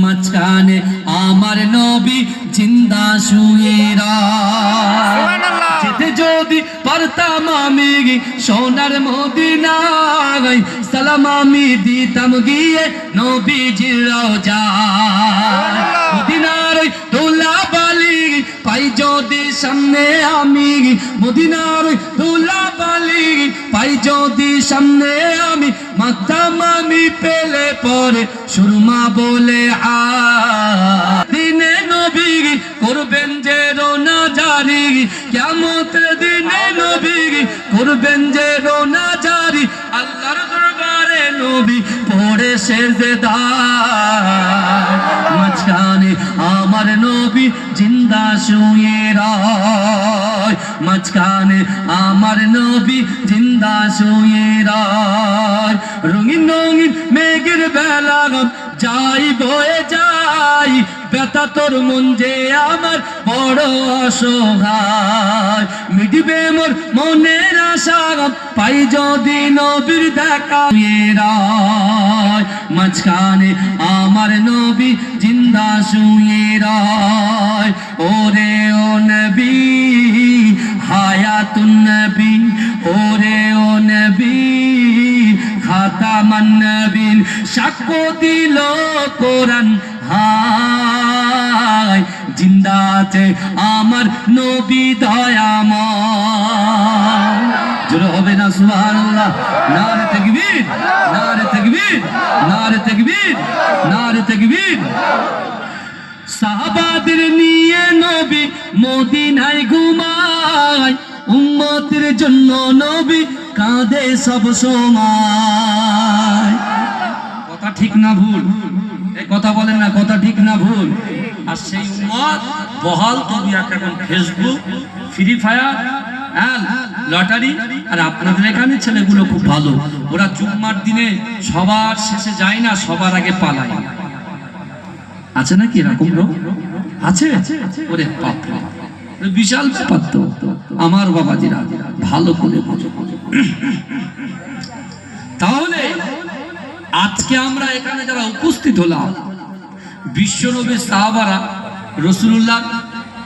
মাঝখানে আমার নবী জিন্দা শুয়ে যেতে যদি পারতাম আমি সোনার মদিনায় সালাম আমি দিতাম গিয়ে নবীজির রওজায় মদিনার দোলা বালি পাই যদি সামনে আমি মদিনার দোলা বালি পাই যদি সামনে আমি মাতাম আমি পেলে পরে সুরমা বলে দিনে নবী করবেন যে রোনা জারি কিয়ামত দিনে নবী করবেন যে রোনা জারি আল্লাহর দরবারে নবী পড়ে সেজদায় মাঝখানে আমার নবী জিন্দা শুয়ে রয় মাঝখানে আমার নবী জিন্দা শুয়ে রয় রঙিন রঙিন মেঘের বেলা যাই বয়ে যাই ব্যথা তোর মন যে আমার বড় অসহায় মিটবে মোর মনের আশা পাই যদি নবীর দেখা রয় মাঝখানে আমার নবী জিন্দা শুয়ে রয় ওরে ও নবী হায়াতুন নবী ওরে ও নবী খাতামান নবীন সাক্ষ্য দিল কোরআন হায় জিন্দা আছে আমার নবী দয়াময় জোরে হবে না সুবহানাল্লাহ নারে তাকবীর নারে তাকবীর নারে তাকবীর নারে তাকবীর সাহাবাদের নিয়ে নবী মদিনায় ঘুমায় উম্মতের জন্য নবী কাঁদে সব সময় কথা ঠিক না ভুল এই কথা বলেন না কথা ঠিক না ভুল আর সেই উম্মত বহাল তবিয়া এখন ফেসবুক ফ্রি ফায়ার লটারি আর আপনাদের এখানে ছেলেগুলো খুব ভালো ওরা জুম্মার দিনে সবার শেষে যায় না সবার আগে পালায় আছে নাকি এরকম লোক আছে ওরে বাপ বিশাল ব্যাপার তো আমার বাবাজিরা ভালো করে বোঝো তাহলে আজকে আমরা এখানে যারা উপস্থিত হলাম বিশ্বনবীর সাহাবারা রাসূলুল্লাহ